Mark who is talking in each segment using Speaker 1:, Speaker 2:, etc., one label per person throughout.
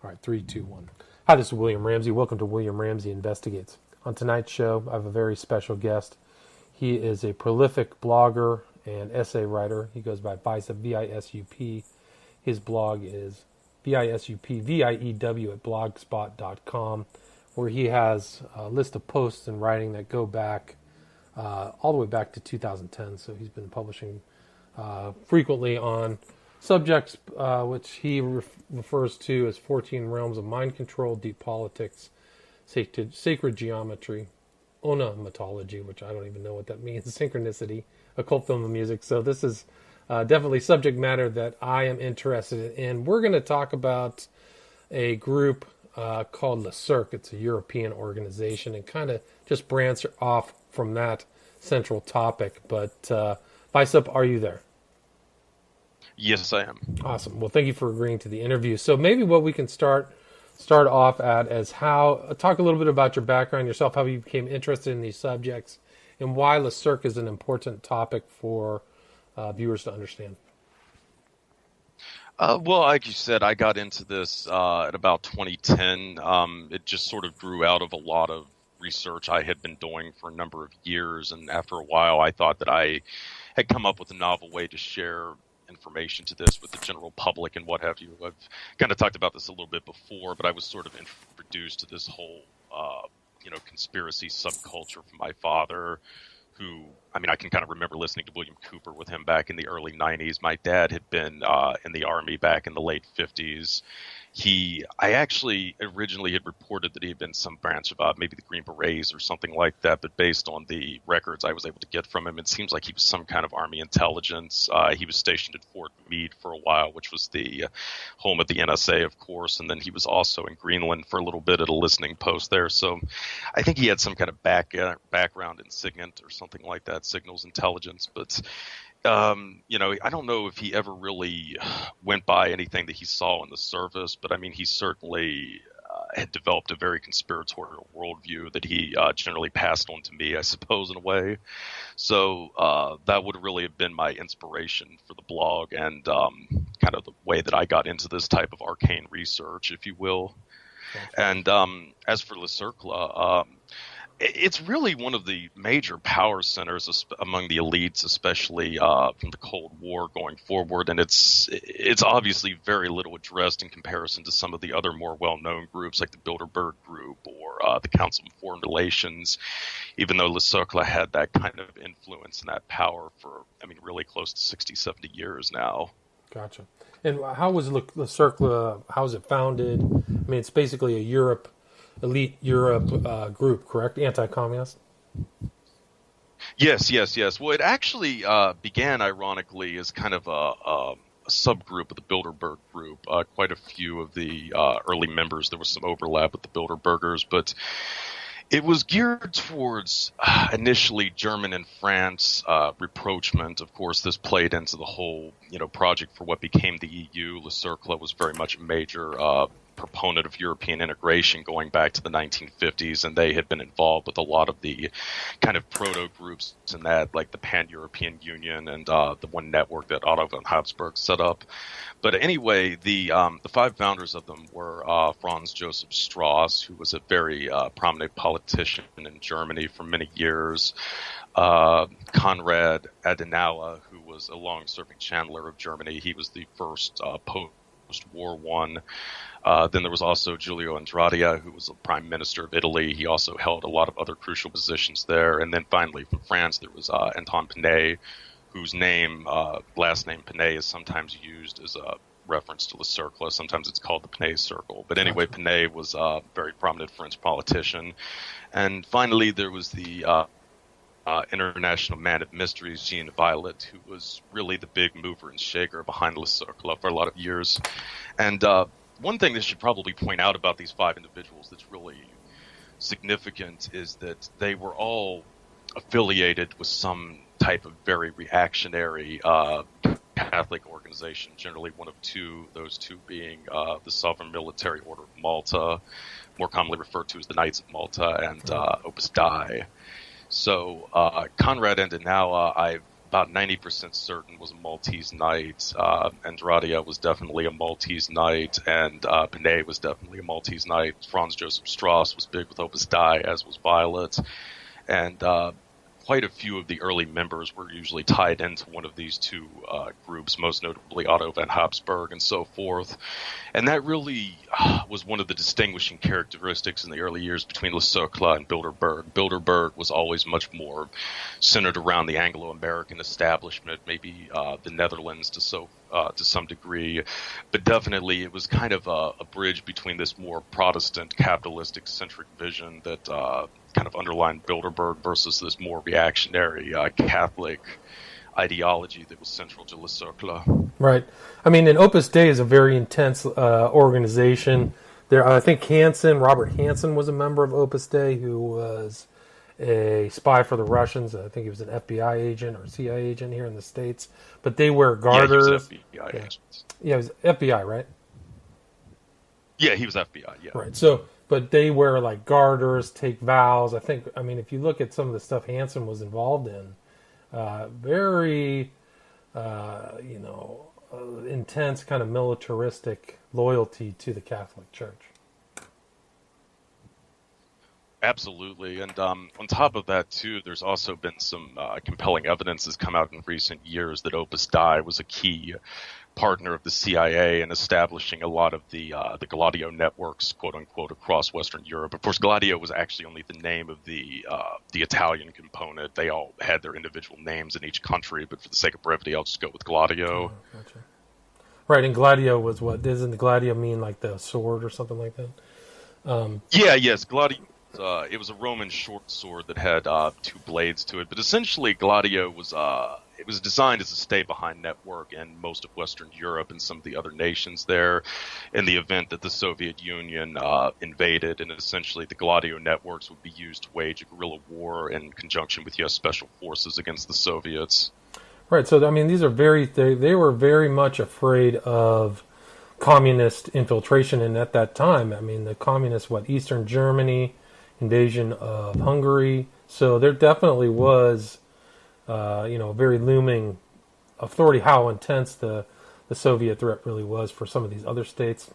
Speaker 1: All right, 3, 2, 1. Hi, this is William Ramsey. Welcome to William Ramsey Investigates. On tonight's show, I have a very special guest. He is a prolific blogger and essay writer. He goes by VISUP, V-I-S-U-P. His blog is VISUP, at blogspot.com, where he has a list of posts and writing that go back all the way back to 2010. So he's been publishing frequently on subjects which he refers to as 14 realms of mind control, deep politics, sacred geometry, onomatology, which I don't even know what that means, synchronicity, occult film and music. So this is definitely subject matter that I am interested in. We're going to talk about a group called Le Cercle. It's a European organization, and kind of just branch off from that central topic. But VISUP, are you there?
Speaker 2: Yes, I am.
Speaker 1: Awesome. Well, thank you for agreeing to the interview. So maybe what we can start off at is talk a little bit about your background, yourself, how you became interested in these subjects, and why Le Cercle is an important topic for viewers to understand.
Speaker 2: Well, like you said, I got into this at about 2010. It just sort of grew out of a lot of research I had been doing for a number of years, and after a while I thought that I had come up with a novel way to share information to this with the general public and what have you. I've kind of talked about this a little bit before, but I was sort of introduced to this whole, conspiracy subculture from my father, who, I can kind of remember listening to William Cooper with him back in the early 90s. My dad had been in the Army back in the late 50s. I actually originally had reported that he had been some branch of maybe the Green Berets or something like that, but based on the records I was able to get from him, it seems like he was some kind of Army intelligence. He was stationed at Fort Meade for a while, which was the home of the NSA, of course, and then he was also in Greenland for a little bit at a listening post there. So I think he had some kind of background in SIGINT or something like that, signals intelligence, but I don't know if he ever really went by anything that he saw on the surface, but he certainly had developed a very conspiratorial worldview that he generally passed on to me, I suppose, in a way. So that would really have been my inspiration for the blog and kind of the way that I got into this type of arcane research, if you will. And as for Le Cercle, it's really one of the major power centers among the elites, especially from the Cold War going forward. And it's obviously very little addressed in comparison to some of the other more well-known groups like the Bilderberg Group or the Council on Foreign Relations, even though Le Cercle had that kind of influence and that power for, really close to 60, 70 years now.
Speaker 1: Gotcha. And how was Le Cercle, how was it founded? It's basically a elite Europe group, correct? Anti-communist?
Speaker 2: Yes. Well, it actually began, ironically, as kind of a subgroup of the Bilderberg Group. Quite a few of the early members, there was some overlap with the Bilderbergers, but it was geared towards initially German and France rapprochement. Of course, this played into the whole, project for what became the EU. Le Cercle was very much a major proponent of European integration going back to the 1950s, and they had been involved with a lot of the kind of proto groups in that, like the Pan-European Union and the one network that Otto von Habsburg set up. But anyway, the five founders of them were Franz Joseph Strauss, who was a very prominent politician in Germany for many years, Konrad Adenauer, who was a long-serving chancellor of Germany. He was the first post-war one. Then there was also Giulio Andreatta, who was the prime minister of Italy. He also held a lot of other crucial positions there. And then finally from France, there was Anton Panay, whose last name Panay is sometimes used as a reference to Le Cercle. Sometimes it's called the Panay Circle. But anyway, Panay was a very prominent French politician. And finally, there was the international man of mysteries, Jean Violet, who was really the big mover and shaker behind Le Cercle for a lot of years. And one thing that should probably point out about these five individuals that's really significant is that they were all affiliated with some type of very reactionary Catholic organization, generally one of two, those two being the Sovereign Military Order of Malta, more commonly referred to as the Knights of Malta, and Opus Dei. So Konrad Adenauer, I've about 90% certain was a Maltese knight. Andradia was definitely a Maltese knight, and Binet was definitely a Maltese knight. Franz Joseph Strauss was big with Opus Dei, as was Violet. And quite a few of the early members were usually tied into one of these two groups, most notably Otto von Habsburg and so forth. And that really was one of the distinguishing characteristics in the early years between Le Cercle and Bilderberg. Bilderberg was always much more centered around the Anglo-American establishment, maybe the Netherlands to some degree, but definitely it was kind of a bridge between this more Protestant, capitalistic-centric vision that kind of underlined Bilderberg versus this more reactionary Catholic ideology that was central to Le Cercle.
Speaker 1: Right. I mean, and Opus Dei is a very intense organization. There, I think Robert Hansen was a member of Opus Dei who was a spy for the Russians. I think he was an FBI agent or CIA agent here in the States. But they wear garters.
Speaker 2: Yeah, he was FBI agent.
Speaker 1: Yeah, it was FBI, right?
Speaker 2: Yeah, he was FBI, yeah.
Speaker 1: Right. So, but they wear like garters, take vows. I mean, if you look at some of the stuff Hansen was involved in, very, intense kind of militaristic loyalty to the Catholic Church.
Speaker 2: Absolutely. And on top of that, too, there's also been some compelling evidence that's come out in recent years that Opus Dei was a key partner of the CIA in establishing a lot of the Gladio networks, quote unquote, across Western Europe. Of course, Gladio was actually only the name of the Italian component. They all had their individual names in each country, but for the sake of brevity, I'll just go with Gladio.
Speaker 1: Oh, gotcha. Right, and Gladio was what? Doesn't the Gladio mean like the sword or something like that?
Speaker 2: Yes, Gladio. It was a Roman short sword that had two blades to it, but essentially Gladio was it was designed as a stay-behind network in most of Western Europe and some of the other nations there in the event that the Soviet Union invaded, and essentially the Gladio networks would be used to wage a guerrilla war in conjunction with U.S. Special Forces against the Soviets.
Speaker 1: Right, so I mean these are they were very much afraid of communist infiltration, and at that time, I mean the communists, Eastern Germany, invasion of Hungary. So there definitely was, a very looming authority. How intense the Soviet threat really was for some of these other states,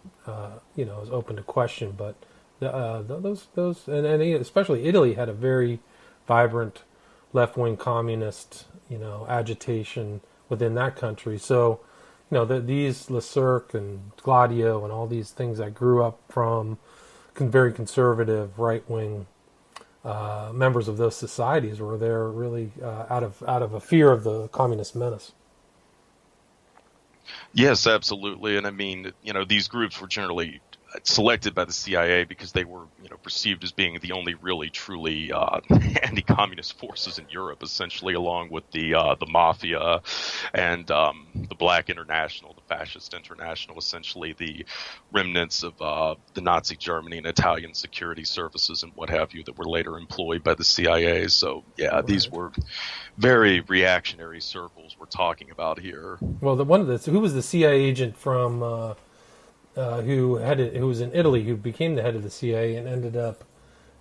Speaker 1: is open to question. But those and especially Italy had a very vibrant left-wing communist, agitation within that country. So, these Le Cercle and Gladio and all these things that grew up from very conservative right-wing members of those societies were there really out of a fear of the communist menace.
Speaker 2: Yes, absolutely. And I mean, these groups were generally selected by the CIA because they were, perceived as being the only really truly anti-communist forces in Europe, essentially, along with the mafia and the Black International, the Fascist International, essentially the remnants of the Nazi Germany and Italian security services and what have you that were later employed by the CIA. So, yeah, right. These were very reactionary circles we're talking about here.
Speaker 1: Well, who was the CIA agent from? Who was in Italy, who became the head of the CIA and ended up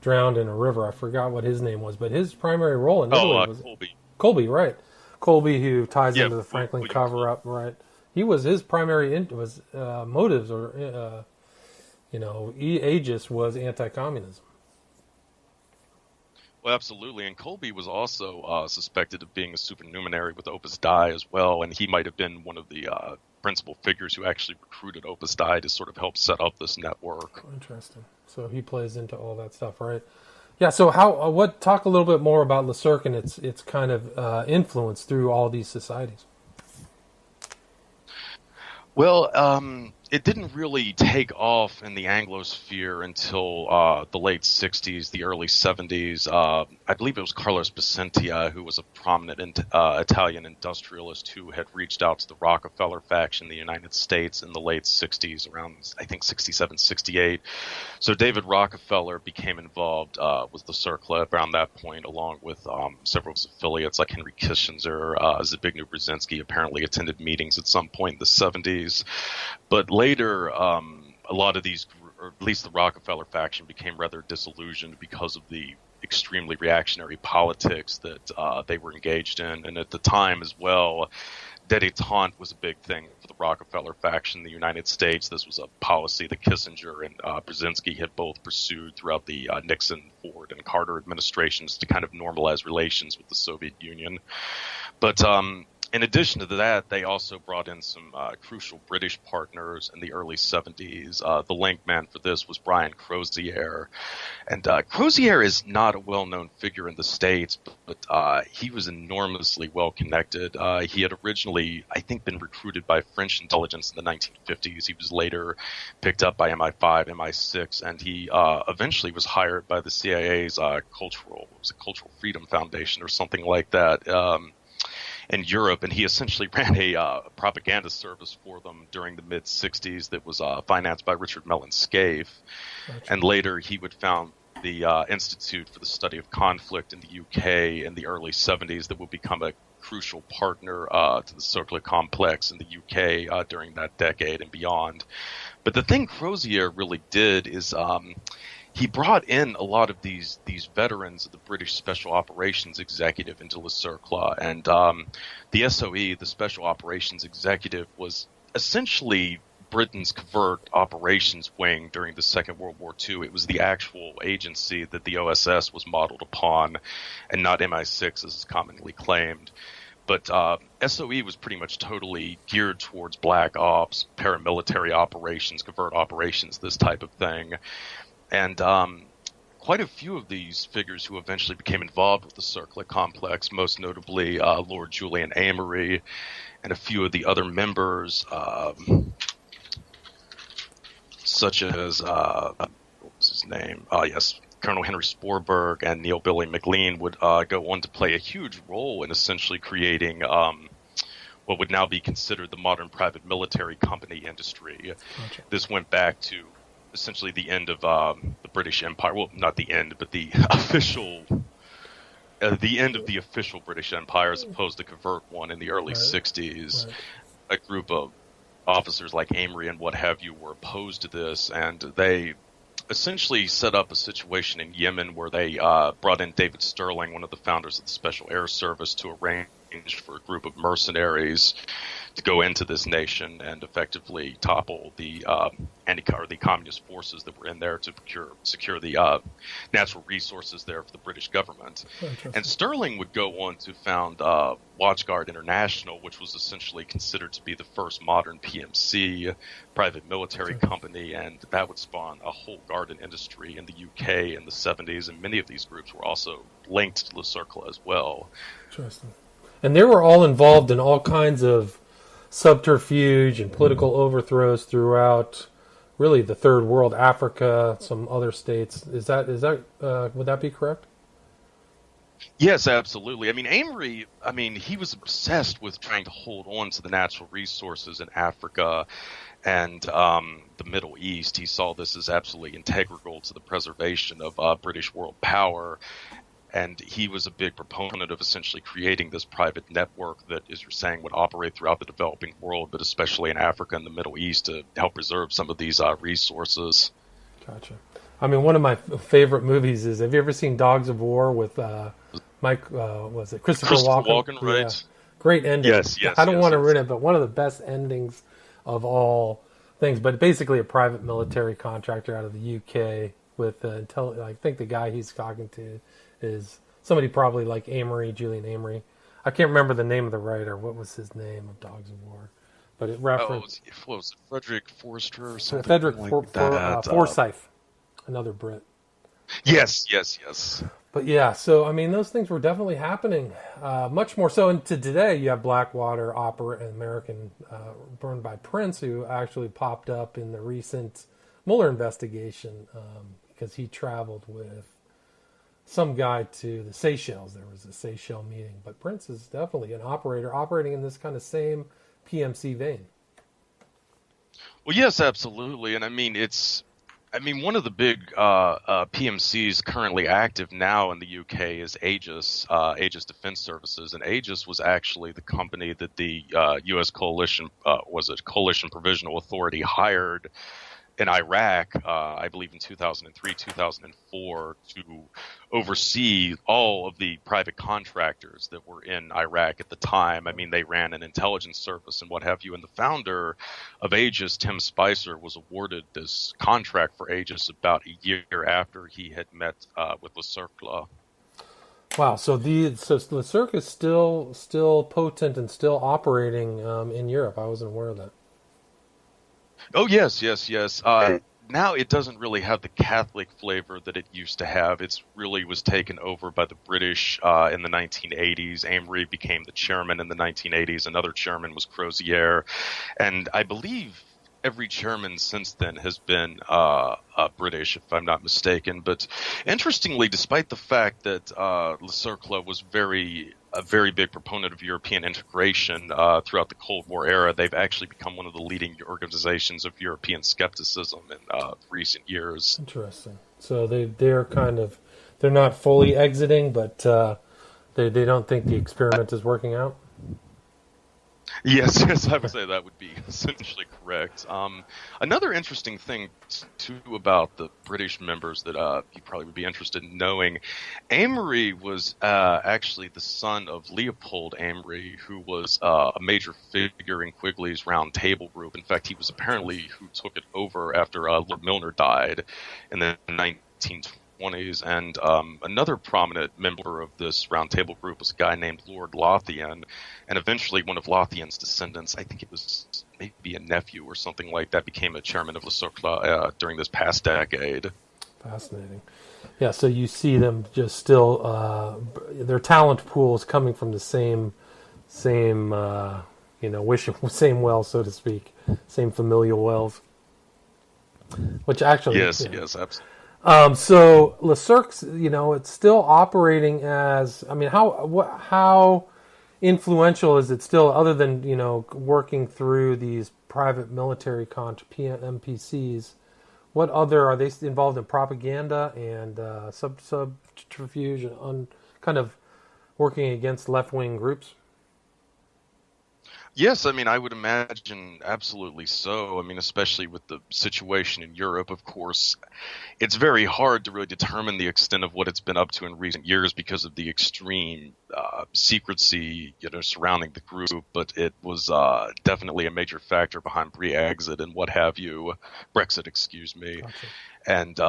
Speaker 1: drowned in a river. I forgot what his name was, but his primary role in Italy was
Speaker 2: Colby.
Speaker 1: Colby, right? Colby, who ties into the Franklin cover-up, right? He was his primary motives, or aegis was anti-communism.
Speaker 2: Well, absolutely, and Colby was also suspected of being a supernumerary with Opus Dei as well, and he might have been one of the principal figures who actually recruited Opus Dei to sort of help set up this network.
Speaker 1: Interesting. So he plays into all that stuff, right? Yeah. So talk a little bit more about Le Cercle and its kind of influence through all these societies.
Speaker 2: Well, it didn't really take off in the Anglosphere until the late 60s, the early 70s. I believe it was Carlos Bacentia, who was a prominent Italian industrialist who had reached out to the Rockefeller faction in the United States in the late 60s, around, I think, 67, 68. So David Rockefeller became involved with the Cercle around that point, along with several of his affiliates like Henry Kissinger. Zbigniew Brzezinski apparently attended meetings at some point in the 70s. But later, a lot of these, or at least the Rockefeller faction, became rather disillusioned because of the extremely reactionary politics that they were engaged in. And at the time as well, détente was a big thing for the Rockefeller faction in the United States. This was a policy that Kissinger and Brzezinski had both pursued throughout the Nixon, Ford, and Carter administrations to kind of normalize relations with the Soviet Union. But in addition to that, they also brought in some crucial British partners in the early 70s. The link man for this was Brian Crozier. And Crozier is not a well-known figure in the States, but he was enormously well-connected. He had originally, I think, been recruited by French intelligence in the 1950s. He was later picked up by MI5, MI6, and he eventually was hired by the CIA's Cultural Freedom Foundation or something like that. In Europe, and he essentially ran a propaganda service for them during the mid-'60s that was financed by Richard Mellon Scaife. Gotcha. And later he would found the Institute for the Study of Conflict in the UK in the early 70s that would become a crucial partner to the Cercle complex in the UK during that decade and beyond. But the thing Crozier really did is he brought in a lot of these veterans of the British Special Operations Executive into Le Cercle, and the SOE, the Special Operations Executive, was essentially Britain's covert operations wing during the Second World War II. It was the actual agency that the OSS was modeled upon, and not MI6 as is commonly claimed. But SOE was pretty much totally geared towards black ops, paramilitary operations, covert operations, this type of thing. And quite a few of these figures who eventually became involved with the Cercle complex, most notably Lord Julian Amory and a few of the other members, such as, what was his name? Yes, Colonel Henry Sporberg and Neil Billy McLean would go on to play a huge role in essentially creating what would now be considered the modern private military company industry. Gotcha. This went back to essentially the end of the British Empire. Well, not the end, but the end of the official British Empire as opposed to covert one in the early 60s. Right. A group of officers like Amory and what have you were opposed to this, and they essentially set up a situation in Yemen where they brought in David Sterling, one of the founders of the Special Air Service, to arrange for a group of mercenaries to go into this nation and effectively topple the the communist forces that were in there to secure the natural resources there for the British government. And Sterling would go on to found Watchguard International, which was essentially considered to be the first modern PMC, private military company, and that would spawn a whole garden industry in the UK in the 70s, and many of these groups were also linked to Le Cercle as well.
Speaker 1: Interesting. And they were all involved in all kinds of subterfuge and political overthrows throughout, really, the Third World, Africa, some other states. Is that would that be correct?
Speaker 2: Yes, absolutely. I mean, Amory, he was obsessed with trying to hold on to the natural resources in Africa and the Middle East. He saw this as absolutely integral to the preservation of British world power. And he was a big proponent of essentially creating this private network that, as you're saying, would operate throughout the developing world, but especially in Africa and the Middle East to help preserve some of these resources.
Speaker 1: Gotcha. I mean, one of my favorite movies is, have you ever seen Dogs of War with Christopher Walken?
Speaker 2: Right.
Speaker 1: Yeah. Great ending.
Speaker 2: Yes.
Speaker 1: I don't want to ruin it, but one of the best endings of all things. But basically a private military contractor out of the UK with, I think the guy he's talking to is somebody probably like Julian Amory. I can't remember the name of the writer. What was his name of Dogs of War? But it referenced...
Speaker 2: what was it? Frederick Forrester or something
Speaker 1: Forsyth, another Brit.
Speaker 2: Yes.
Speaker 1: But yeah, so I mean, those things were definitely happening. Much more so into today. You have Blackwater opera, an American burned by Prince, who actually popped up in the recent Mueller investigation because he traveled with some guy to the Seychelles. There was a Seychelles meeting, but Prince is definitely an operator operating in this kind of same PMC vein.
Speaker 2: Well, yes, absolutely. And one of the big PMCs currently active now in the UK is Aegis, Aegis Defense Services. And Aegis was actually the company that the U.S. Coalition Provisional Authority hired in Iraq, I believe in 2003, 2004, to oversee all of the private contractors that were in Iraq at the time. I mean, they ran an intelligence service and what have you. And the founder of Aegis, Tim Spicer, was awarded this contract for Aegis about a year after he had met with Le Cercle.
Speaker 1: Wow, so the Cercle is still potent and still operating in Europe. I wasn't aware of that.
Speaker 2: Oh, yes. Now it doesn't really have the Catholic flavor that it used to have. It's really was taken over by the British in the 1980s. Amory became the chairman in the 1980s. Another chairman was Crozier. And I believe every chairman since then has been British, if I'm not mistaken. But interestingly, despite the fact that Le Cercle was a very big proponent of European integration throughout the Cold War era, they've actually become one of the leading organizations of European skepticism in recent years.
Speaker 1: Interesting. So they're not fully exiting, but they don't think the experiment is working out.
Speaker 2: Yes, I would say that would be essentially correct. Another interesting thing, too, about the British members that you probably would be interested in knowing, Amory was actually the son of Leopold Amory, who was a major figure in Quigley's Round Table group. In fact, he was apparently who took it over after Lord Milner died in the 1920s. And another prominent member of this Round Table group was a guy named Lord Lothian, and eventually one of Lothian's descendants, I think it was maybe a nephew or something like that, became a chairman of Le Cercle during this past decade.
Speaker 1: Fascinating. Yeah, so you see them just still, their talent pool is coming from the same same well, so to speak, same familial wells. Which actually,
Speaker 2: yes, absolutely.
Speaker 1: So Le Cercle, it's still operating as. I mean, how influential is it still, other than working through these private military PMCs? What other are they involved in? Propaganda and subterfuge and kind of working against left-wing groups?
Speaker 2: Yes, I mean, I would imagine absolutely so. I mean, especially with the situation in Europe, of course, it's very hard to really determine the extent of what it's been up to in recent years because of the extreme secrecy, surrounding the group. But it was definitely a major factor behind Brexit and what have you, Brexit, excuse me.
Speaker 1: Gotcha.
Speaker 2: And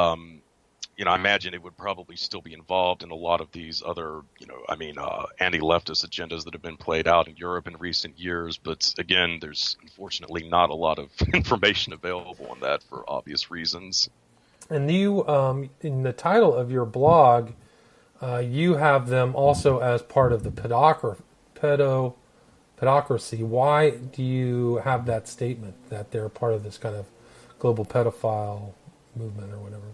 Speaker 2: I imagine it would probably still be involved in a lot of these other, anti-leftist agendas that have been played out in Europe in recent years. But again, there's unfortunately not a lot of information available on that for obvious reasons. And
Speaker 1: you, in the title of your blog, you have them also as part of the pedocracy. Why do you have that statement that they're part of this kind of global pedophile movement or whatever?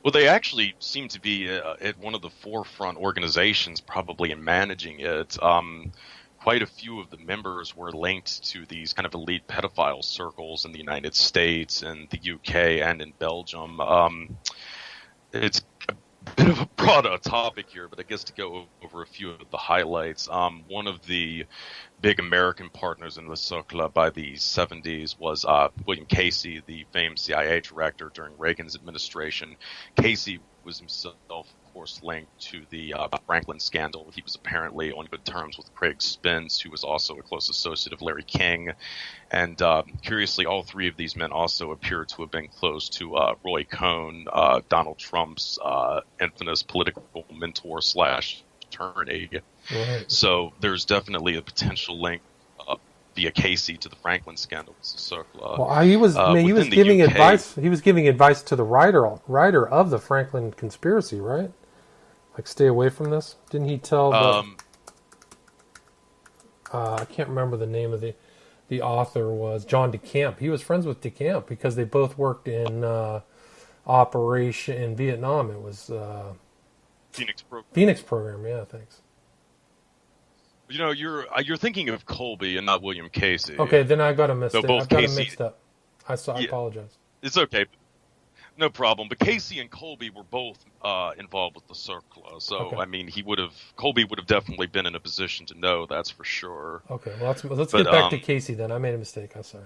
Speaker 2: Well, they actually seem to be at one of the forefront organizations probably in managing it. Quite a few of the members were linked to these kind of elite pedophile circles in the United States and the UK and in Belgium. It's a bit of a broad topic here, but I guess to go over a few of the highlights, one of the big American partners in Le Cercle by the 70s was William Casey, the famed CIA director during Reagan's administration. Casey was himself, of course, linked to the Franklin scandal. He was apparently on good terms with Craig Spence, who was also a close associate of Larry King. And curiously, all three of these men also appeared to have been close to Roy Cohn, Donald Trump's infamous political mentor / attorney.
Speaker 1: Right.
Speaker 2: So there's definitely a potential link via Casey to the Franklin scandal.
Speaker 1: Well, he was giving advice. He was giving advice to the writer of the Franklin conspiracy, right? Like, stay away from this. Didn't he tell I can't remember the name of the author was John DeCamp. He was friends with DeCamp because they both worked in Operation in Vietnam. It was Phoenix Program. Yeah, thanks.
Speaker 2: You're thinking of Colby and not William Casey.
Speaker 1: Okay, then I got him mixed up.
Speaker 2: Both Casey,
Speaker 1: mixed up. I apologize.
Speaker 2: It's okay. No problem. But Casey and Colby were both involved with the Cercle. So, okay. I mean, Colby would have definitely been in a position to know, that's for sure.
Speaker 1: Okay, well, let's get back to Casey then. I made a mistake. I'm sorry.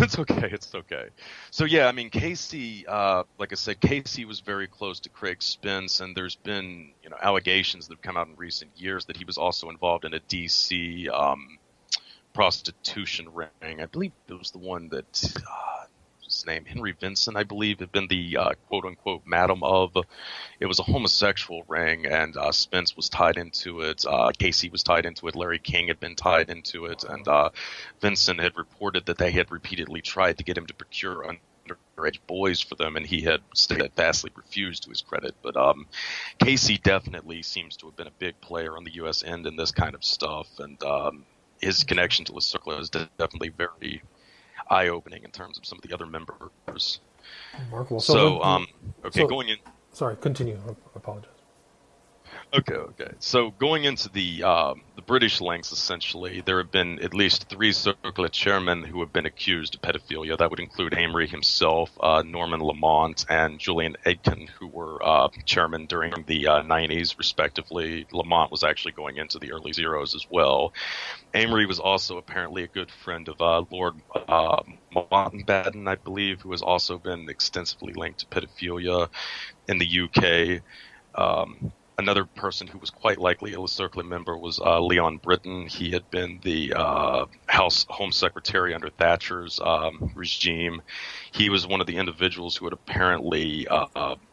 Speaker 2: It's okay. It's okay. So yeah, I mean, Casey, like I said, Casey was very close to Craig Spence, and there's been allegations that have come out in recent years that he was also involved in a DC prostitution ring. I believe it was the one that his name Henry Vincent, I believe, had been the quote unquote madam of. It was a homosexual ring, and Spence was tied into it. Casey was tied into it. Larry King had been tied into it, and Vincent had reported that they had repeatedly tried to get him to procure underage boys for them, and he had steadfastly refused, to his credit. But Casey definitely seems to have been a big player on the U.S. end in this kind of stuff, and his connection to Le Cercle is definitely very eye-opening in terms of some of the other members.
Speaker 1: Remarkable.
Speaker 2: Going in.
Speaker 1: Sorry, continue. I apologize.
Speaker 2: Okay. So going into the British links, essentially, there have been at least 3 Cercle chairmen who have been accused of pedophilia. That would include Amory himself, Norman Lamont, and Julian Aitken, who were chairmen during the 90s, respectively. Lamont was actually going into the early zeros as well. Amory was also apparently a good friend of Lord Mountbatten, I believe, who has also been extensively linked to pedophilia in the UK. Another person who was quite likely a Le Cercle member was Leon Britton. He had been the Home Secretary under Thatcher's regime. He was one of the individuals who had apparently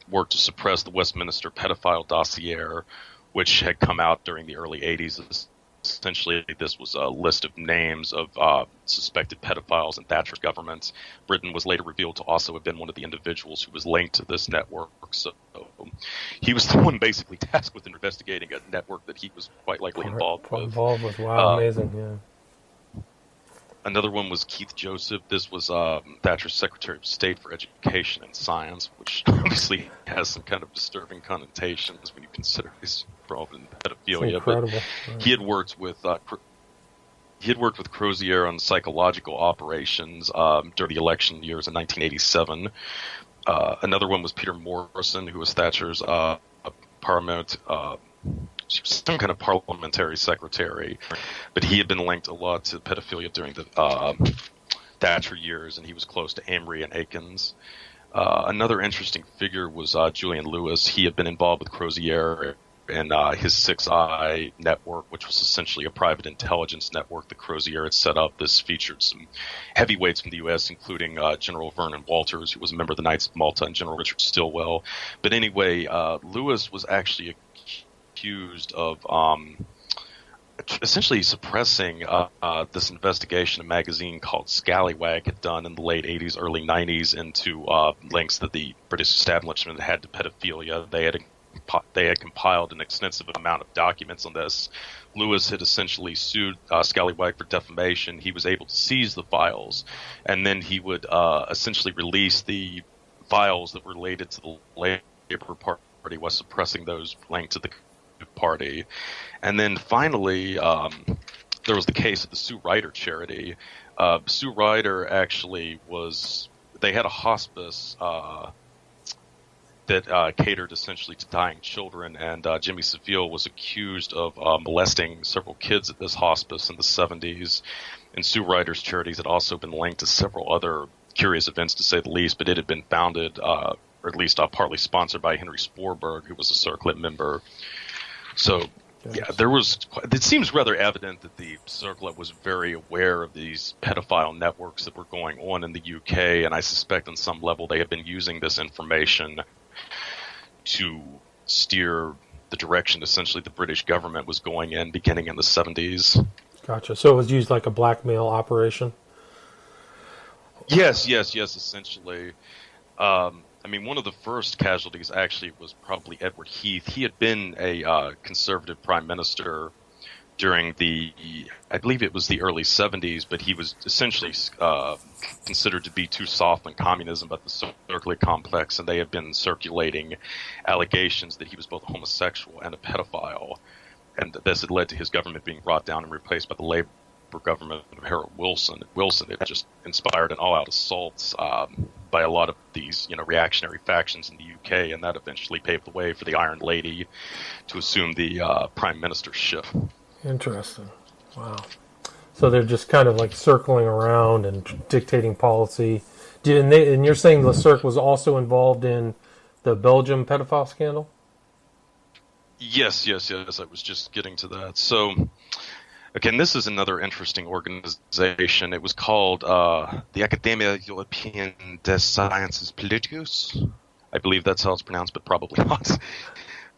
Speaker 2: worked to suppress the Westminster pedophile dossier, which had come out during the early 80s. Essentially, this was a list of names of suspected pedophiles in Thatcher's government. Britain was later revealed to also have been one of the individuals who was linked to this network. So he was the one basically tasked with investigating a network that he was quite likely involved with.
Speaker 1: Wow, amazing, yeah.
Speaker 2: Another one was Keith Joseph. This was Thatcher's Secretary of State for Education and Science, which obviously has some kind of disturbing connotations when you consider he's involved in pedophilia.
Speaker 1: Incredible.
Speaker 2: But he had worked with Crozier on psychological operations during the election years in 1987. Another one was Peter Morrison, who was Thatcher's some kind of parliamentary secretary, but he had been linked a lot to pedophilia during the Thatcher years, and he was close to Amory and Aikens. Another interesting figure was Julian Lewis. He had been involved with Crozier and his 6i network, which was essentially a private intelligence network that Crozier had set up. This featured some heavyweights from the U.S., including General Vernon Walters, who was a member of the Knights of Malta, and General Richard Stilwell. But anyway, Lewis was actually accused of essentially suppressing this investigation a magazine called Scallywag had done in the late 80s, early 90s into links that the British establishment had to pedophilia. They had compiled an extensive amount of documents on this. Lewis had essentially sued Scallywag for defamation. He was able to seize the files, and then he would essentially release the files that related to the Labour Party while suppressing those linked to the Party. And then finally, there was the case of the Sue Ryder charity. Sue Ryder actually they had a hospice that catered essentially to dying children, and Jimmy Savile was accused of molesting several kids at this hospice in the 70s. And Sue Ryder's charities had also been linked to several other curious events, to say the least, but it had been founded, or at least partly sponsored by Henry Sporberg, who was a Cercle member. So, yeah, it seems rather evident that the Cercle was very aware of these pedophile networks that were going on in the UK, and I suspect on some level they have been using this information to steer the direction essentially the British government was going in beginning in the 70s.
Speaker 1: Gotcha. So it was used like a blackmail operation?
Speaker 2: Yes, essentially. I mean, one of the first casualties actually was probably Edward Heath. He had been a conservative prime minister during I believe it was the early 70s, but he was essentially considered to be too soft on communism by the Cercle complex, and they have been circulating allegations that he was both a homosexual and a pedophile, and this had led to his government being brought down and replaced by the Labour government of Harold Wilson. It just inspired an all-out assault by a lot of these, reactionary factions in the UK, and that eventually paved the way for the Iron Lady to assume the prime ministership.
Speaker 1: Interesting. Wow. So they're just kind of like circling around and dictating policy. And you're saying Le Cercle was also involved in the Belgium pedophile scandal?
Speaker 2: Yes. I was just getting to that. So, again, this is another interesting organization. It was called the Academia Européenne des Sciences Politiques. I believe that's how it's pronounced, but probably not.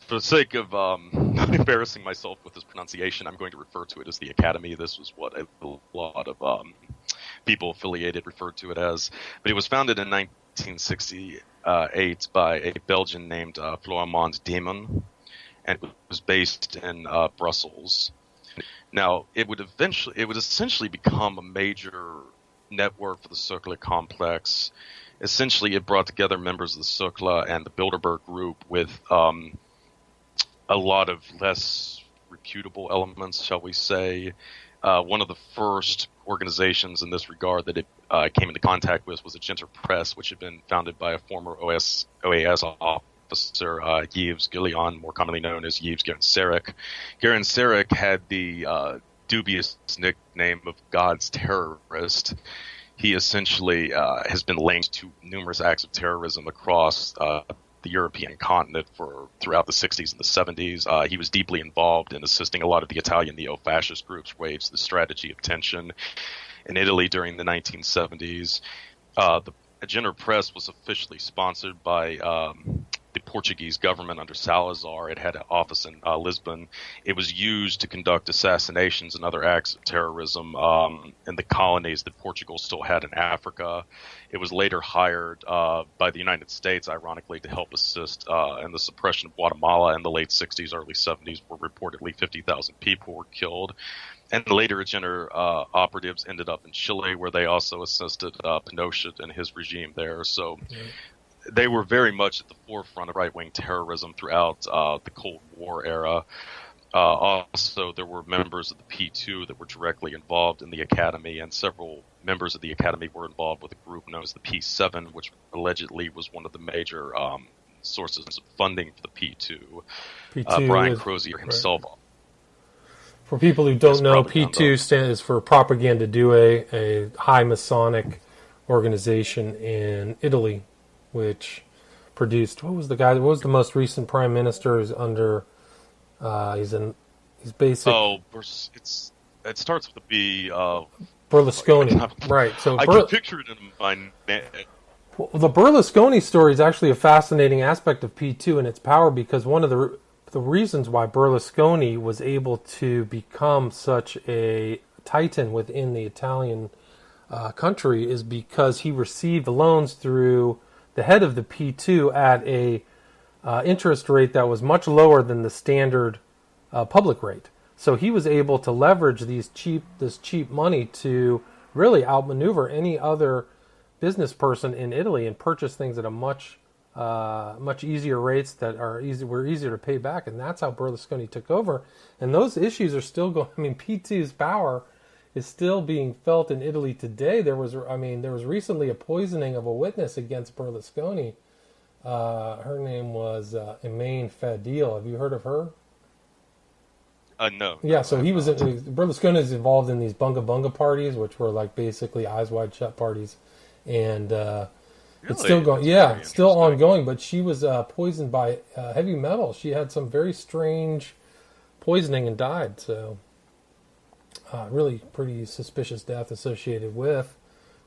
Speaker 2: For the sake of not embarrassing myself with this pronunciation, I'm going to refer to it as the Academy. This was what a lot of people affiliated referred to it as. But it was founded in 1968 by a Belgian named Florimond Demon, and it was based in Brussels. Now, it would essentially become a major network for the Cercle complex. Essentially, it brought together members of the Cercle and the Bilderberg group with a lot of less reputable elements, shall we say. One of the first organizations in this regard that it came into contact with was the Genter Press, which had been founded by a former OAS officer, Yves Guillon, more commonly known as Yves Guérin-Séric. Guérin-Séric had the dubious nickname of God's terrorist. He essentially has been linked to numerous acts of terrorism across the European continent throughout the 60s and the 70s. He was deeply involved in assisting a lot of the Italian neo-fascist groups wage the strategy of tension in Italy during the 1970s. The Genter Press was officially sponsored by the Portuguese government under Salazar. It had an office in Lisbon. It was used to conduct assassinations and other acts of terrorism in the colonies that Portugal still had in Africa. It was later hired by the United States, ironically, to help assist in the suppression of Guatemala in the late 60s, early 70s, where reportedly 50,000 people were killed. And later, Genter operatives ended up in Chile, where they also assisted Pinochet and his regime there. So they were very much at the forefront of right-wing terrorism throughout the Cold War era. Also, there were members of the P2 that were directly involved in the Academy, and several members of the Academy were involved with a group known as the P7, which allegedly was one of the major sources of funding for the P2. Brian Crozier himself.
Speaker 1: Right. For people who don't know, P2 stands for Propaganda Due, a high Masonic organization in Italy, which produced what was the most recent prime minister? Is under he's basic.
Speaker 2: It starts with a B.
Speaker 1: Berlusconi, right? So
Speaker 2: I can picture it in my.
Speaker 1: Well, the Berlusconi story is actually a fascinating aspect of P2 and its power, because one of the reasons why Berlusconi was able to become such a titan within the Italian country is because he received loans through the head of the P2 at a interest rate that was much lower than the standard public rate. So he was able to leverage this cheap money to really outmaneuver any other business person in Italy and purchase things at a much easier rates that were easier to pay back, and that's how Berlusconi took over. And those issues are still going. I mean, P2's power is still being felt in Italy today. There was recently a poisoning of a witness against Berlusconi. Her name was Emaine Fadil. Have you heard of her?
Speaker 2: No.
Speaker 1: Yeah, so Berlusconi is involved in these bunga bunga parties, which were like basically eyes wide shut parties, and it's still going. Yeah, it's still ongoing. But she was poisoned by heavy metal. She had some very strange poisoning and died. So, really pretty suspicious death associated with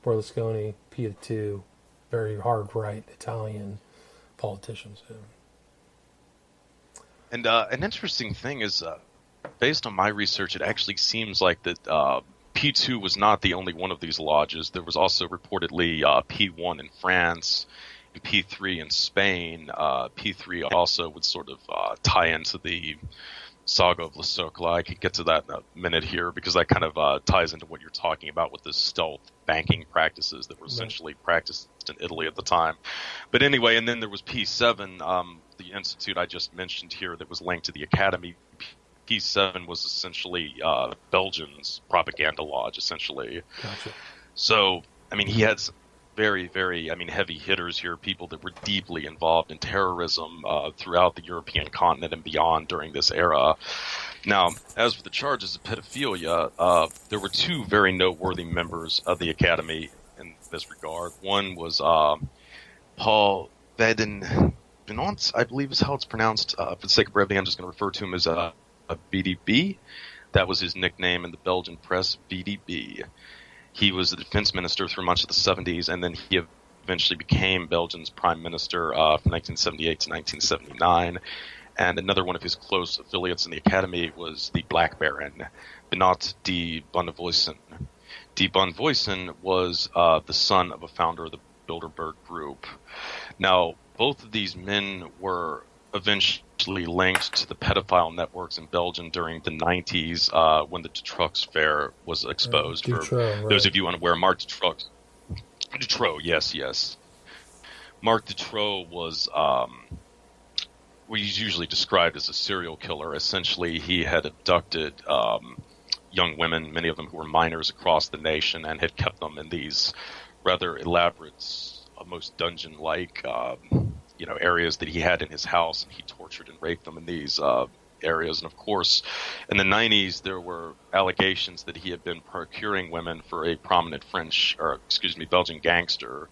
Speaker 1: Berlusconi, P2, very hard right Italian politicians. Yeah.
Speaker 2: And an interesting thing is, based on my research, it actually seems like that P2 was not the only one of these lodges. There was also reportedly P1 in France, and P3 in Spain. P3 also would sort of tie into the saga of Le Cercle. I could get to that in a minute here, because that kind of ties into what you're talking about with the stealth banking practices that were essentially practiced in Italy at the time. But anyway, and then there was P7, the institute I just mentioned here that was linked to the Academy. P7 was essentially Belgium's propaganda lodge, essentially.
Speaker 1: Gotcha.
Speaker 2: So, I mean, he had very, very, I mean, heavy hitters here, people that were deeply involved in terrorism throughout the European continent and beyond during this era. Now, as for the charges of pedophilia, there were two very noteworthy members of the Academy in this regard. One was Paul Benont, I believe is how it's pronounced. For the sake of brevity, I'm just going to refer to him as a BDB. That was his nickname in the Belgian press, BDB. He was the defense minister through much of the 70s, and then he eventually became Belgium's prime minister from 1978 to 1979. And another one of his close affiliates in the academy was the Black Baron, Benoit de Bonnevoisin. De Bonnevoisin was the son of a founder of the Bilderberg Group. Now, both of these men were eventually linked to the pedophile networks in Belgium during the 90s when the Dutroux affair was exposed.
Speaker 1: Dutroux,
Speaker 2: For those of you unaware, Marc Dutroux, yes. Marc Dutroux was what he's usually described as a serial killer. Essentially, he had abducted young women, many of them who were minors across the nation, and had kept them in these rather elaborate, almost dungeon-like areas that he had in his house, and he tortured and raped them in these areas. And of course, in the 90s, there were allegations that he had been procuring women for a prominent Belgian gangster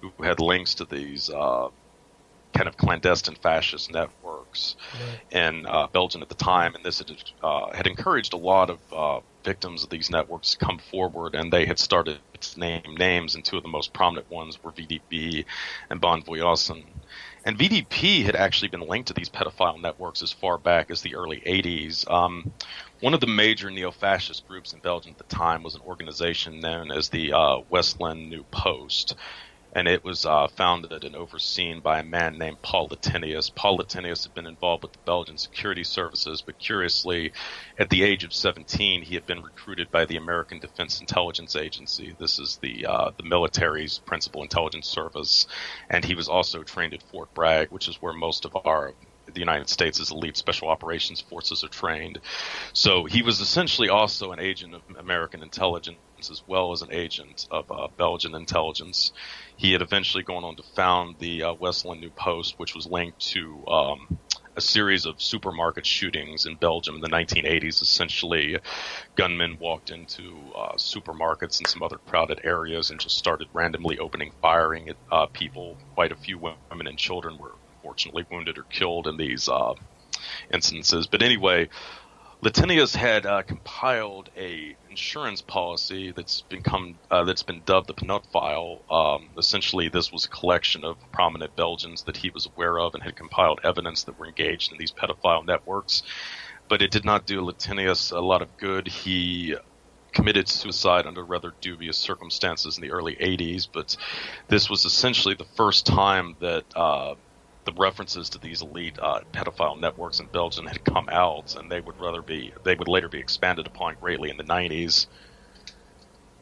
Speaker 2: who had links to these kind of clandestine fascist networks in Belgium at the time. And this had encouraged a lot of victims of these networks to come forward, and they had started to name names, and two of the most prominent ones were VDP and Bonnevoisin. And VDP had actually been linked to these pedophile networks as far back as the early 80s. One of the major neo-fascist groups in Belgium at the time was an organization known as the Westland New Post. And it was founded and overseen by a man named Paul Latinius. Paul Latinius had been involved with the Belgian security services, but curiously, at the age of 17, he had been recruited by the American Defense Intelligence Agency. This is the military's principal intelligence service. And he was also trained at Fort Bragg, which is where most of the United States' elite special operations forces are trained. So he was essentially also an agent of American intelligence as well as an agent of Belgian intelligence. He had eventually gone on to found the Westland New Post, which was linked to a series of supermarket shootings in Belgium in the 1980s. Essentially, gunmen walked into supermarkets and some other crowded areas and just started randomly firing at people. Quite a few women and children were unfortunately wounded or killed in these instances. But anyway, Latinius had compiled a insurance policy that's been dubbed the pedophile. Essentially, this was a collection of prominent Belgians that he was aware of and had compiled evidence that were engaged in these pedophile networks. But it did not do Latinius a lot of good. He committed suicide under rather dubious circumstances in the early 80s, but this was essentially the first time that the references to these elite pedophile networks in Belgium had come out, and they would later be expanded upon greatly in the 90s.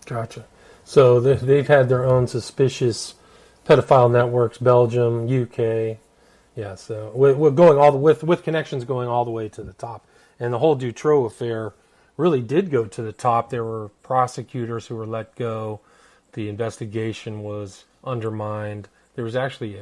Speaker 1: Gotcha. So they've had their own suspicious pedophile networks, Belgium, UK. Yeah, so we're going with connections going all the way to the top. And the whole Dutroux affair really did go to the top. There were prosecutors who were let go. The investigation was undermined. There was actually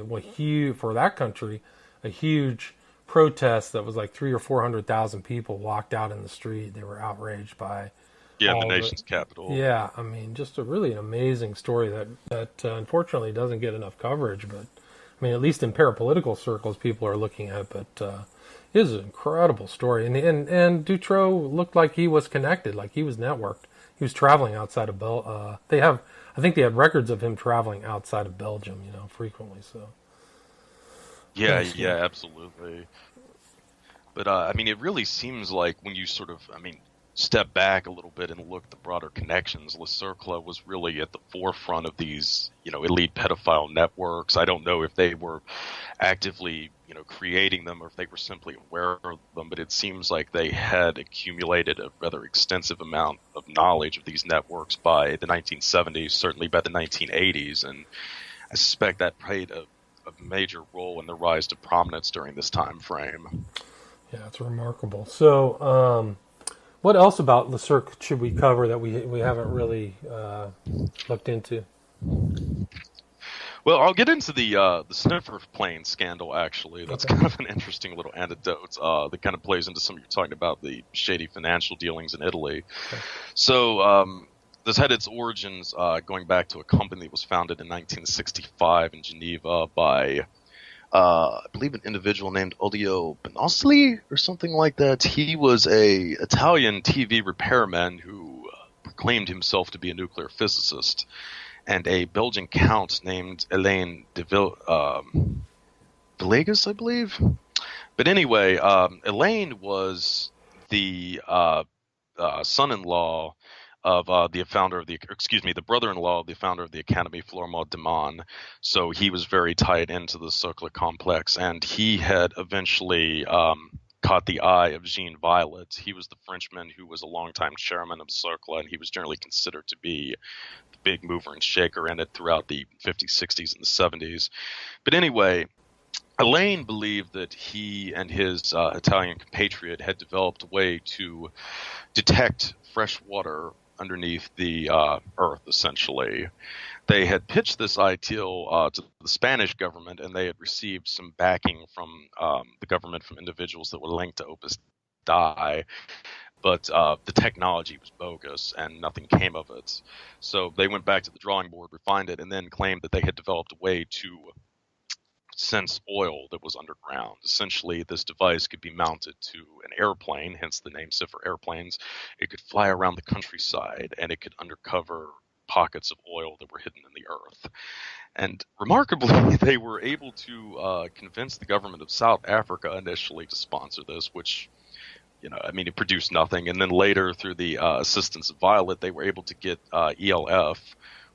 Speaker 1: for that country, a huge protest that was like 300,000 or 400,000 people walked out in the street. They were outraged by
Speaker 2: the nation's capital.
Speaker 1: Yeah, I mean, just really an amazing story that unfortunately doesn't get enough coverage. But I mean, at least in parapolitical circles, people are looking at it. But it is an incredible story, and Dutroux looked like he was connected, like he was networked. He was traveling outside of I think they have records of him traveling outside of Belgium, frequently. So.
Speaker 2: Yeah, absolutely. But I mean, it really seems like when you step back a little bit and look at the broader connections, Le Cercle was really at the forefront of these, elite pedophile networks. I don't know if they were actively, creating them or if they were simply aware of them, but it seems like they had accumulated a rather extensive amount of knowledge of these networks by the 1970s, certainly by the 1980s, and I suspect that played a major role in the rise to prominence during this time frame.
Speaker 1: Yeah, it's remarkable. So, what else about Le Cercle should we cover that we haven't really looked into?
Speaker 2: Well, I'll get into the sniffer plane scandal. Actually, that's
Speaker 1: Okay.
Speaker 2: kind of an interesting little anecdote that kind of plays into some you're talking about the shady financial dealings in Italy.
Speaker 1: Okay.
Speaker 2: So this had its origins going back to a company that was founded in 1965 in Geneva by I believe an individual named Odio Bonosoli or something like that. He was a Italian TV repairman who proclaimed himself to be a nuclear physicist, and a Belgian count named Elaine de Villegas, I believe. But anyway, Elaine was the son-in-law of the founder of the brother-in-law of the founder of the Academy, Florent Deman. So he was very tied into the Cercle complex, and he had eventually caught the eye of Jean Violet. He was the Frenchman who was a longtime chairman of Cercle, and he was generally considered to be the big mover and shaker in it throughout the 50s, 60s, and the 70s. But anyway, Elaine believed that he and his Italian compatriot had developed a way to detect fresh water underneath the earth, essentially. They had pitched this ideal to the Spanish government, and they had received some backing from the government from individuals that were linked to Opus Dei. But the technology was bogus, and nothing came of it. So they went back to the drawing board, refined it, and then claimed that they had developed a way to sense oil that was underground. Essentially, this device could be mounted to an airplane, hence the name Cipher airplanes. It could fly around the countryside, and it could uncover pockets of oil that were hidden in the earth. And remarkably, they were able to convince the government of South Africa initially to sponsor this, which, it produced nothing. And then later, through the assistance of Violet, they were able to get ELF,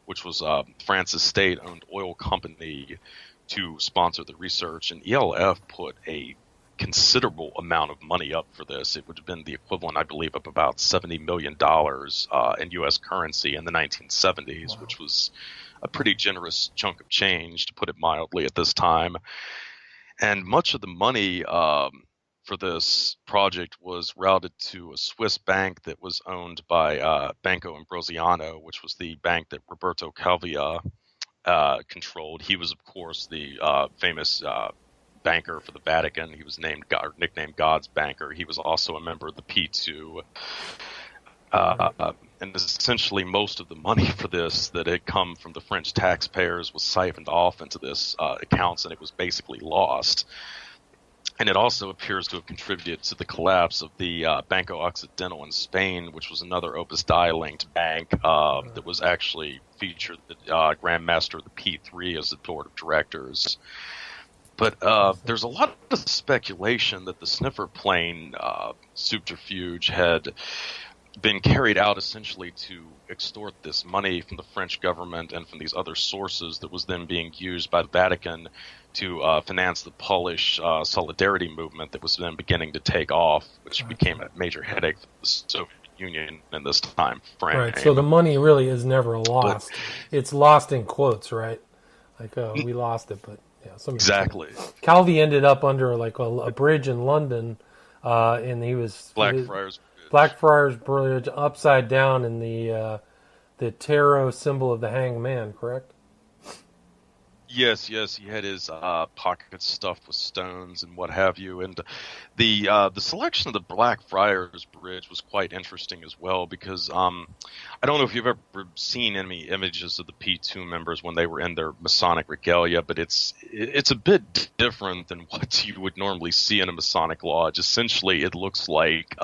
Speaker 2: which was France's state-owned oil company, to sponsor the research, and ELF put a considerable amount of money up for this. It would have been the equivalent, I believe, of about $70 million in U.S. currency in the 1970s, wow, which was a pretty generous chunk of change, to put it mildly, at this time. And much of the money for this project was routed to a Swiss bank that was owned by Banco Ambrosiano, which was the bank that Roberto Calvia controlled. He was, of course, the famous banker for the Vatican. He was nicknamed God's banker. He was also a member of the P2. And essentially most of the money for this that had come from the French taxpayers was siphoned off into this accounts, and it was basically lost. And it also appears to have contributed to the collapse of the Banco Occidental in Spain, which was another Opus Dei-linked bank that was actually featured the Grand Master of the P3 as the board of directors. But there's a lot of speculation that the sniffer plane subterfuge had been carried out essentially to extort this money from the French government and from these other sources that was then being used by the Vatican to finance the Polish solidarity movement that was then beginning to take off, which became a major headache for the Soviet Union in this time frame.
Speaker 1: Right, so the money really is never lost. It's lost in quotes, right? Like, we lost it, but yeah.
Speaker 2: Exactly.
Speaker 1: Calvi ended up under like a bridge in London, and he was... Blackfriars Bridge, upside down in the tarot symbol of the hanged man, correct?
Speaker 2: Yes, he had his pockets stuffed with stones and what have you, and the selection of the Blackfriars Bridge was quite interesting as well, because I don't know if you've ever seen any images of the P2 members when they were in their Masonic regalia, but it's a bit different than what you would normally see in a Masonic lodge. Essentially, it looks like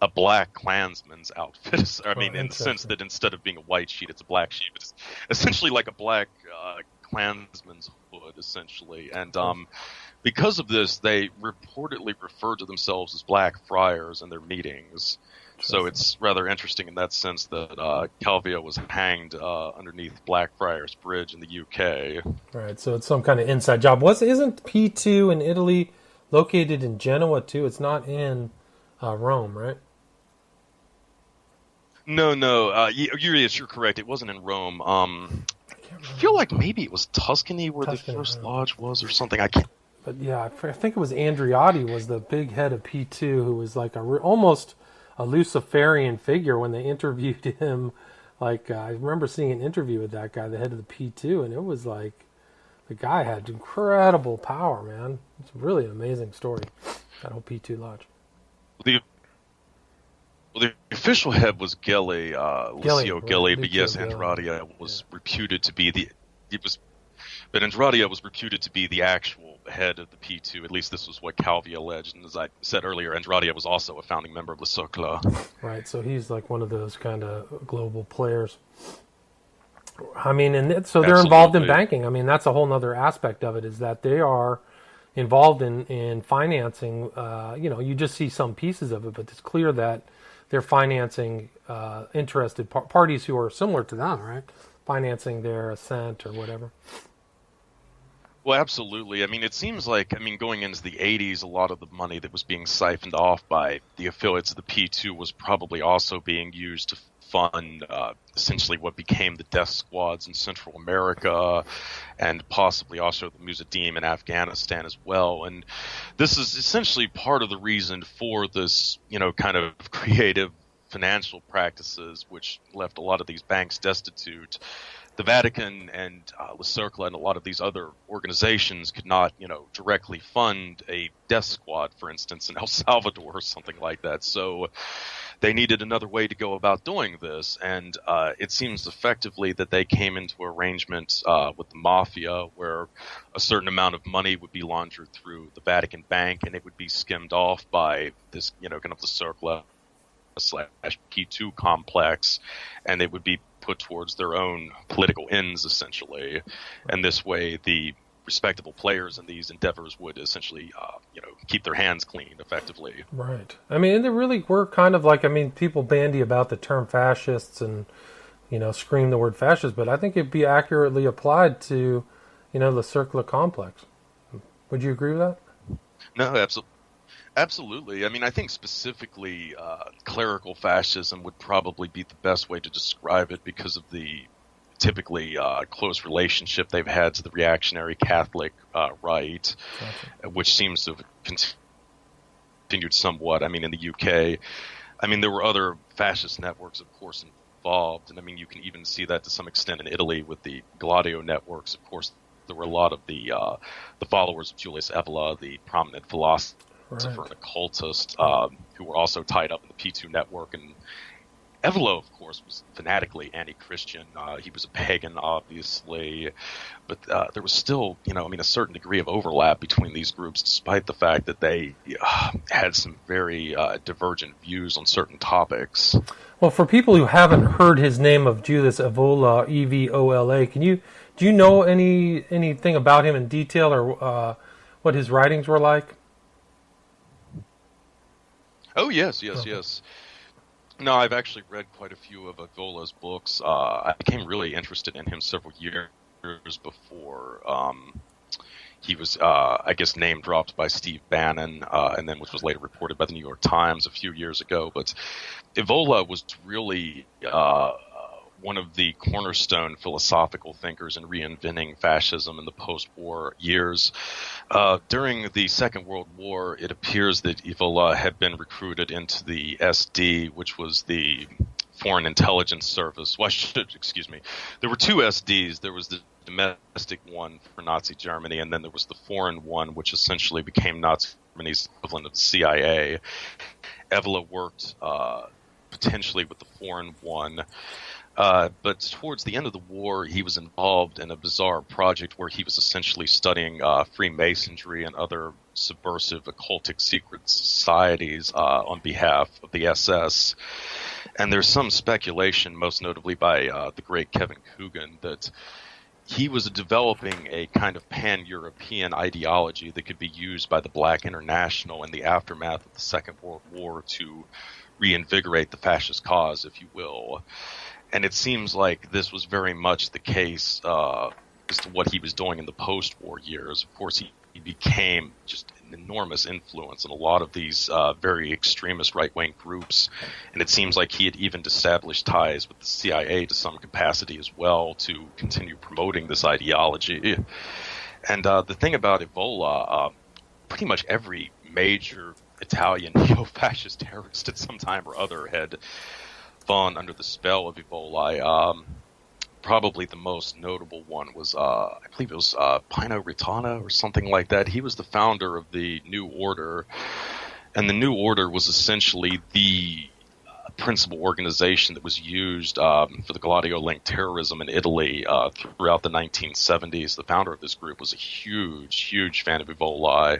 Speaker 2: a black Klansman's outfit. I mean, in the sense that instead of being a white sheet, it's a black sheet. But it's essentially like a black Klansman's hood, essentially. And because of this, they reportedly referred to themselves as Black Friars in their meetings. So it's rather interesting in that sense that Calvia was hanged underneath Blackfriars Bridge in the UK.
Speaker 1: Right, so it's some kind of inside job. Isn't P2 in Italy located in Genoa, too? It's not in Rome, right?
Speaker 2: No. You're correct. It wasn't in Rome. I feel like maybe it was Tuscany where the first lodge was or something. I can't.
Speaker 1: But yeah, I think it was Andreotti was the big head of P2, who was like almost a Luciferian figure when they interviewed him Like I remember seeing an interview with that guy, the head of the P2, and it was like the guy had incredible power, man. It's really an amazing story, that whole P2 lodge.
Speaker 2: The official head was Geli, Lucio
Speaker 1: right,
Speaker 2: Geli, but yes,
Speaker 1: Lucio
Speaker 2: Andradia was reputed to be but Andradia was reputed to be the actual head of the P2. At least this was what Calvi alleged. And as I said earlier, Andradia was also a founding member of the Cercle.
Speaker 1: Right, so he's like one of those kind of global players. I mean, and so they're involved in banking. I mean, that's a whole other aspect of it, is that they are involved in financing. You just see some pieces of it, but it's clear that they're financing interested parties who are similar to them, right? Financing their ascent or whatever.
Speaker 2: Well, absolutely. I mean, it seems like, going into the 80s, a lot of the money that was being siphoned off by the affiliates of the P2 was probably also being used to fund essentially what became the death squads in Central America and possibly also the Mujahideen in Afghanistan as well. And this is essentially part of the reason for this, kind of creative financial practices which left a lot of these banks destitute. The Vatican and the Cercle and a lot of these other organizations could not, directly fund a death squad, for instance, in El Salvador or something like that. So they needed another way to go about doing this. And it seems effectively that they came into arrangement with the mafia where a certain amount of money would be laundered through the Vatican Bank and it would be skimmed off by this, kind of the Cercle / P2 complex, and it would be put towards their own political ends, essentially. And this way, the respectable players in these endeavors would essentially, keep their hands clean, effectively.
Speaker 1: Right. I mean, they really were kind of like, people bandy about the term fascists and, scream the word fascist, but I think it'd be accurately applied to, the circular complex. Would you agree with that?
Speaker 2: No, absolutely. I think specifically clerical fascism would probably be the best way to describe it because of the typically close relationship they've had to the reactionary Catholic right, gotcha. Which seems to have continued somewhat. In the UK, there were other fascist networks, of course, involved, and you can even see that to some extent in Italy with the Gladio networks. Of course, there were a lot of the followers of Julius Evola, the prominent philosopher and occultist, who were also tied up in the P2 network. And Evola, of course, was fanatically anti-Christian. He was a pagan, obviously, but there was still, a certain degree of overlap between these groups, despite the fact that they had some very divergent views on certain topics.
Speaker 1: Well, for people who haven't heard his name of Julius Evola, Evola, do you know anything about him in detail, or what his writings were like?
Speaker 2: Oh, yes. No, I've actually read quite a few of Evola's books. I became really interested in him several years before he was, name dropped by Steve Bannon, and then which was later reported by the New York Times a few years ago. But Evola was really one of the cornerstone philosophical thinkers in reinventing fascism in the post-war years. During the Second World War, it appears that Evola had been recruited into the SD, which was the Foreign Intelligence Service. There were two SDs. There was the domestic one for Nazi Germany, and then there was the foreign one, which essentially became Nazi Germany's equivalent of the CIA. Evola worked potentially with the foreign one. But towards the end of the war, he was involved in a bizarre project where he was essentially studying Freemasonry and other subversive occultic secret societies on behalf of the SS. And there's some speculation, most notably by the great Kevin Coogan, that he was developing a kind of pan-European ideology that could be used by the Black International in the aftermath of the Second World War to reinvigorate the fascist cause, if you will. And it seems like this was very much the case as to what he was doing in the post-war years. Of course, he became just an enormous influence in a lot of these very extremist right-wing groups. And it seems like he had even established ties with the CIA to some capacity as well to continue promoting this ideology. And the thing about Evola, pretty much every major Italian neo-fascist terrorist at some time or other had spun under the spell of Ebola. Probably the most notable one was, I believe it was Pino Ritana or something like that. He was the founder of the New Order, and the New Order was essentially the principal organization that was used for the Gladio-linked terrorism in Italy throughout the 1970s. The founder of this group was a huge fan of Ebola.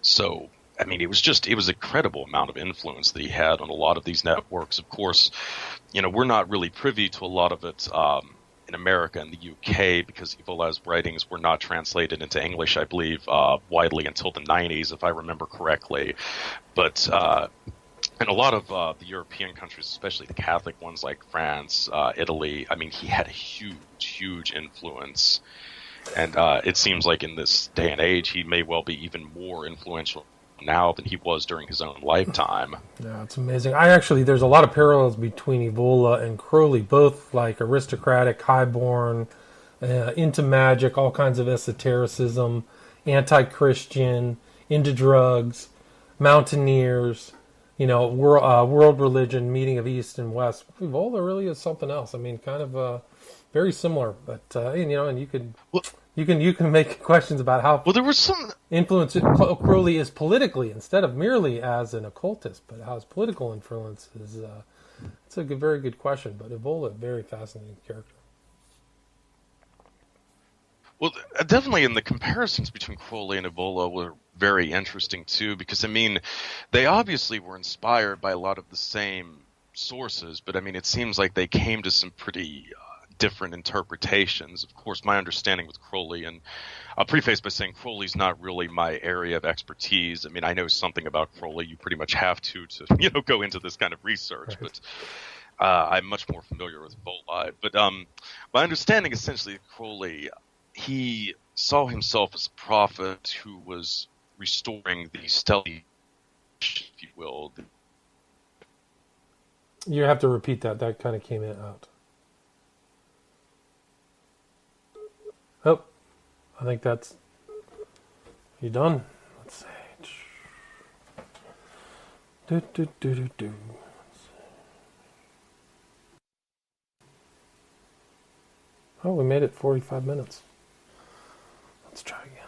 Speaker 2: So, I mean, it was an incredible amount of influence that he had on a lot of these networks. Of course, we're not really privy to a lot of it in America and the UK because Evola's writings were not translated into English, I believe, widely until the 90s, if I remember correctly. But in a lot of the European countries, especially the Catholic ones like France, Italy, I mean, he had a huge influence. And it seems like in this day and age, he may well be even more influential now than he was during his own lifetime.
Speaker 1: Yeah, it's amazing. There's a lot of parallels between Evola and Crowley, both like aristocratic, highborn, into magic, all kinds of esotericism, anti-Christian, into drugs, mountaineers, world religion, meeting of East and West. Evola really is something else. I mean, kind of very similar, but and you could. Well, you can make questions about how
Speaker 2: there was some
Speaker 1: influence Crowley is politically instead of merely as an occultist, but how his political influence is. It's a very good question, but Evola, very fascinating character.
Speaker 2: Well, definitely, and the comparisons between Crowley and Evola were very interesting too, because I mean, they obviously were inspired by a lot of the same sources, but I mean, it seems like they came to some pretty different interpretations. Of course, my understanding with Crowley, and I'll preface by saying Crowley's not really my area of expertise. I mean, I know something about Crowley. You pretty much have to go into this kind of research,
Speaker 1: right.
Speaker 2: But I'm much more familiar with Evola. But my understanding essentially of Crowley, he saw himself as a prophet who was restoring the stealthy, if you will.
Speaker 1: You have to repeat that. That kind of came out. Oh, I think that's... You done? Let's see. Do. Oh, we made it 45 minutes. Let's try again.